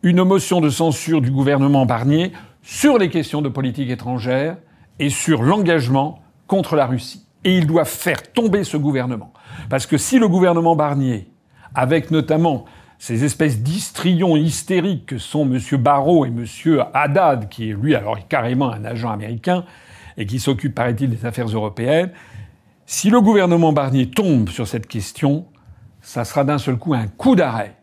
une motion de censure du gouvernement Barnier sur les questions de politique étrangère et sur l'engagement contre la Russie. Et ils doivent faire tomber ce gouvernement. Parce que si le gouvernement Barnier, avec notamment ces espèces d'histrions hystériques que sont M. Barrot et M. Haddad, qui est lui alors carrément un agent américain et qui s'occupe, paraît-il, des affaires européennes, si le gouvernement Barnier tombe sur cette question, ça sera d'un seul coup un coup d'arrêt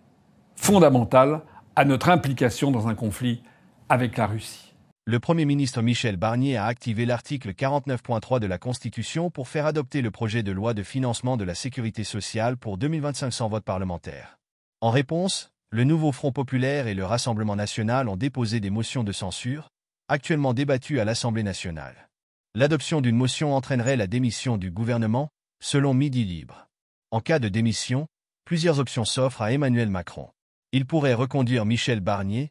fondamental à notre implication dans un conflit avec la Russie. Le Premier ministre Michel Barnier a activé l'article 49.3 de la Constitution pour faire adopter le projet de loi de financement de la sécurité sociale pour 2025 sans vote parlementaire. En réponse, le Nouveau Front populaire et le Rassemblement national ont déposé des motions de censure, actuellement débattues à l'Assemblée nationale. L'adoption d'une motion entraînerait la démission du gouvernement, selon Midi Libre. En cas de démission, plusieurs options s'offrent à Emmanuel Macron. Il pourrait reconduire Michel Barnier,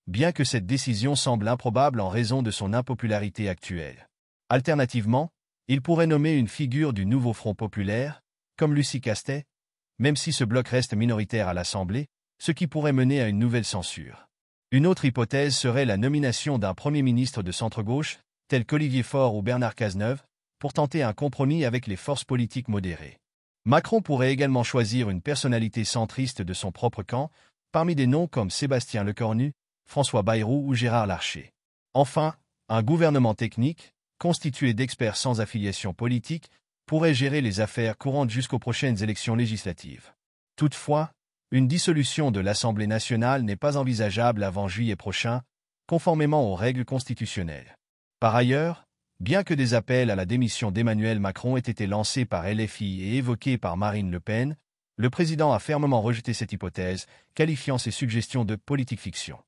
bien que cette décision semble improbable en raison de son impopularité actuelle. Alternativement, il pourrait nommer une figure du Nouveau Front populaire, comme Lucie Castet, même si ce bloc reste minoritaire à l'Assemblée, ce qui pourrait mener à une nouvelle censure. Une autre hypothèse serait la nomination d'un Premier ministre de centre-gauche, tel qu'Olivier Faure ou Bernard Cazeneuve, pour tenter un compromis avec les forces politiques modérées. Macron pourrait également choisir une personnalité centriste de son propre camp, parmi des noms comme Sébastien Lecornu, François Bayrou ou Gérard Larcher. Enfin, un gouvernement technique, constitué d'experts sans affiliation politique, pourrait gérer les affaires courantes jusqu'aux prochaines élections législatives. Toutefois, une dissolution de l'Assemblée nationale n'est pas envisageable avant juillet prochain, conformément aux règles constitutionnelles. Par ailleurs, bien que des appels à la démission d'Emmanuel Macron aient été lancés par LFI et évoqués par Marine Le Pen, le président a fermement rejeté cette hypothèse, qualifiant ces suggestions de politique fiction.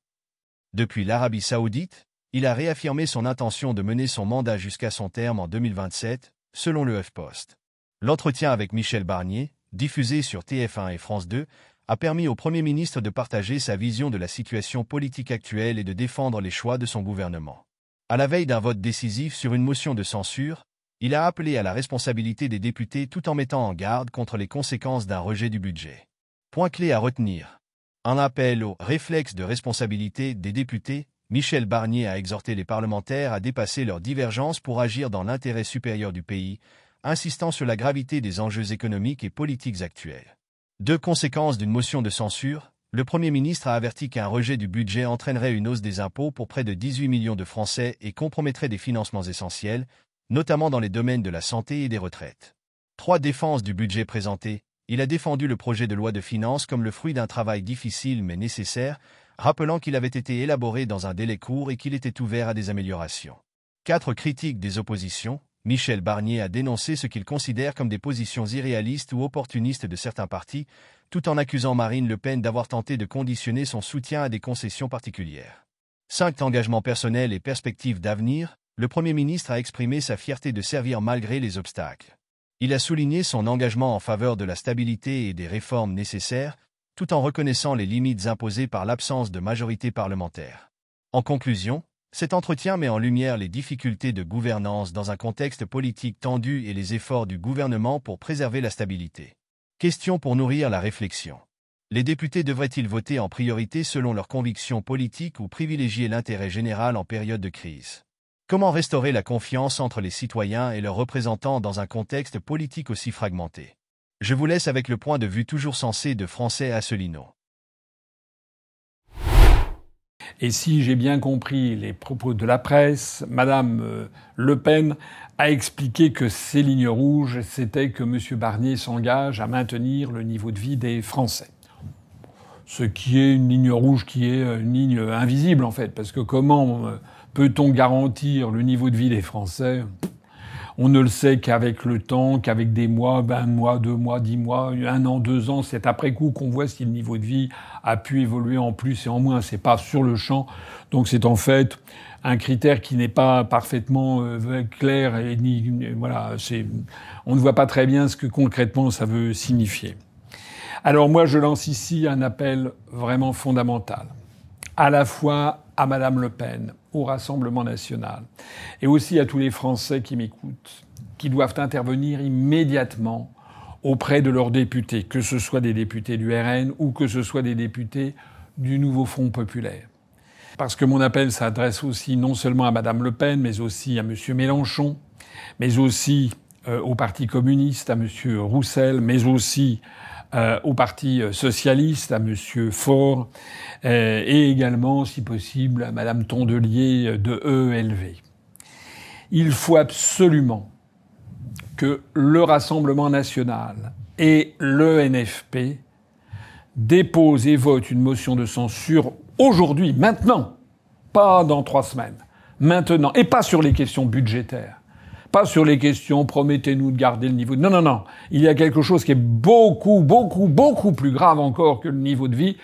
Depuis l'Arabie saoudite, il a réaffirmé son intention de mener son mandat jusqu'à son terme en 2027, selon le HuffPost. L'entretien avec Michel Barnier, diffusé sur TF1 et France 2, a permis au Premier ministre de partager sa vision de la situation politique actuelle et de défendre les choix de son gouvernement. À la veille d'un vote décisif sur une motion de censure, il a appelé à la responsabilité des députés tout en mettant en garde contre les conséquences d'un rejet du budget. Point clé à retenir. Un appel au réflexe de responsabilité des députés, Michel Barnier a exhorté les parlementaires à dépasser leurs divergences pour agir dans l'intérêt supérieur du pays, insistant sur la gravité des enjeux économiques et politiques actuels. Deux conséquences d'une motion de censure, le Premier ministre a averti qu'un rejet du budget entraînerait une hausse des impôts pour près de 18 millions de Français et compromettrait des financements essentiels, notamment dans les domaines de la santé et des retraites. 3. Défense du budget présenté. Il a défendu le projet de loi de finances comme le fruit d'un travail difficile mais nécessaire, rappelant qu'il avait été élaboré dans un délai court et qu'il était ouvert à des améliorations. 4. Critique des oppositions. Michel Barnier a dénoncé ce qu'il considère comme des positions irréalistes ou opportunistes de certains partis, tout en accusant Marine Le Pen d'avoir tenté de conditionner son soutien à des concessions particulières. 5. Engagement personnel et perspectives d'avenir. Le Premier ministre a exprimé sa fierté de servir malgré les obstacles. Il a souligné son engagement en faveur de la stabilité et des réformes nécessaires, tout en reconnaissant les limites imposées par l'absence de majorité parlementaire. En conclusion, cet entretien met en lumière les difficultés de gouvernance dans un contexte politique tendu et les efforts du gouvernement pour préserver la stabilité. Question pour nourrir la réflexion. Les députés devraient-ils voter en priorité selon leurs convictions politiques ou privilégier l'intérêt général en période de crise ? Comment restaurer la confiance entre les citoyens et leurs représentants dans un contexte politique aussi fragmenté ? Je vous laisse avec le point de vue toujours sensé de Français Asselineau. Et si j'ai bien compris les propos de la presse, Madame Le Pen a expliqué que ces lignes rouges, c'était que M. Barnier s'engage à maintenir le niveau de vie des Français. Ce qui est une ligne rouge qui est une ligne invisible, en fait. Parce que comment peut-on garantir le niveau de vie des Français ? On ne le sait qu'avec le temps, qu'avec des mois, 1 mois, 2 mois, 10 mois, 1 an, 2 ans. C'est après coup qu'on voit si le niveau de vie a pu évoluer en plus et en moins. C'est pas sur le champ. Donc c'est en fait un critère qui n'est pas parfaitement clair et voilà. On ne voit pas très bien ce que concrètement ça veut signifier. Alors moi, je lance ici un appel vraiment fondamental, à la fois à Madame Le Pen, au Rassemblement national, et aussi à tous les Français qui m'écoutent, qui doivent intervenir immédiatement auprès de leurs députés, que ce soit des députés du RN ou que ce soit des députés du nouveau Front populaire. Parce que mon appel s'adresse aussi non seulement à Madame Le Pen, mais aussi à Monsieur Mélenchon, mais aussi au Parti communiste, à Monsieur Roussel, mais aussi au Parti socialiste, à Monsieur Faure, et également, si possible, à Madame Tondelier de EELV. Il faut absolument que le Rassemblement national et le NFP déposent et votent une motion de censure aujourd'hui, maintenant, pas dans 3 semaines, maintenant, et pas sur les questions budgétaires, pas sur les questions promettez-nous de garder le niveau. Non, non, non. Il y a quelque chose qui est beaucoup, beaucoup, beaucoup plus grave encore que le niveau de vie.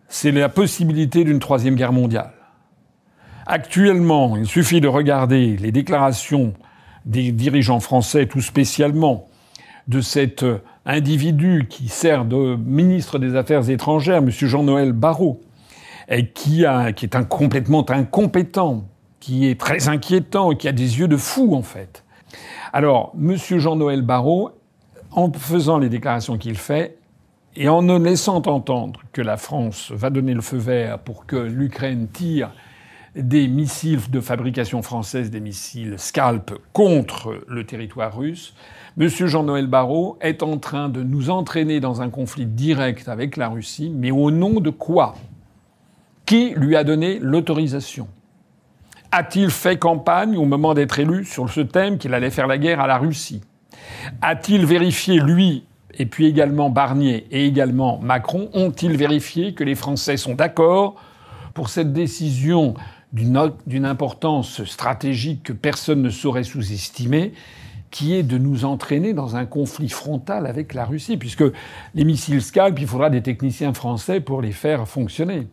C'est la possibilité d'une 3e guerre mondiale. Actuellement, il suffit de regarder les déclarations des dirigeants français, tout spécialement de cet individu qui sert de ministre des Affaires étrangères, M. Jean-Noël Barrot, et qui est complètement incompétent, qui est très inquiétant, qui a des yeux de fou, en fait. Alors, M. Jean-Noël Barrot, en faisant les déclarations qu'il fait, et en ne laissant entendre que la France va donner le feu vert pour que l'Ukraine tire des missiles de fabrication française, des missiles Scalp contre le territoire russe, M. Jean-Noël Barrot est en train de nous entraîner dans un conflit direct avec la Russie, mais au nom de quoi ? Qui lui a donné l'autorisation ? A-t-il fait campagne au moment d'être élu sur ce thème qu'il allait faire la guerre à la Russie ? A-t-il vérifié, lui, et puis également Barnier et également Macron, ont-ils vérifié que les Français sont d'accord pour cette décision d'une importance stratégique que personne ne saurait sous-estimer, qui est de nous entraîner dans un conflit frontal avec la Russie, puisque les missiles Scalp, il faudra des techniciens français pour les faire fonctionner.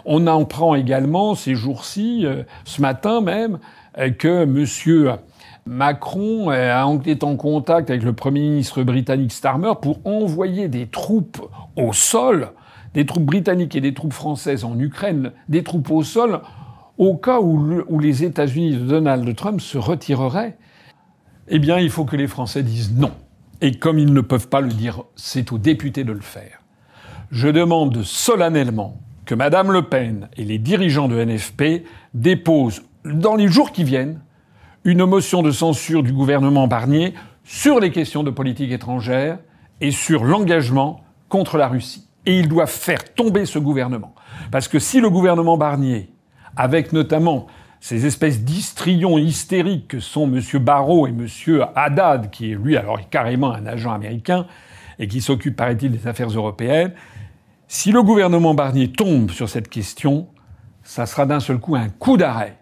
On en prend également ces jours-ci, ce matin même, que M. Macron est en contact avec le Premier ministre britannique Starmer pour envoyer des troupes au sol, des troupes britanniques et des troupes françaises en Ukraine, des troupes au sol, au cas où les États-Unis de Donald Trump se retireraient. Eh bien, il faut que les Français disent non. Et comme ils ne peuvent pas le dire, c'est aux députés de le faire. Je demande solennellement que Mme Le Pen et les dirigeants de NFP déposent, dans les jours qui viennent, une motion de censure du gouvernement Barnier sur les questions de politique étrangère et sur l'engagement contre la Russie. Et ils doivent faire tomber ce gouvernement. Parce que si le gouvernement Barnier, avec notamment ces espèces d'histrions hystériques que sont M. Barrot et M. Haddad, qui est lui alors carrément un agent américain et qui s'occupe, paraît-il, des affaires européennes, si le gouvernement Barnier tombe sur cette question, ça sera d'un seul coup un coup d'arrêt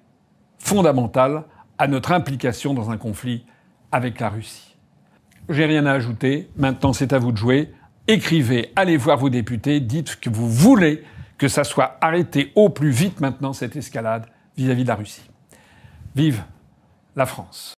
fondamental à notre implication dans un conflit avec la Russie. J'ai rien à ajouter. Maintenant, c'est à vous de jouer. Écrivez, allez voir vos députés, dites que vous voulez que ça soit arrêté au plus vite maintenant, cette escalade vis-à-vis de la Russie. Vive la France!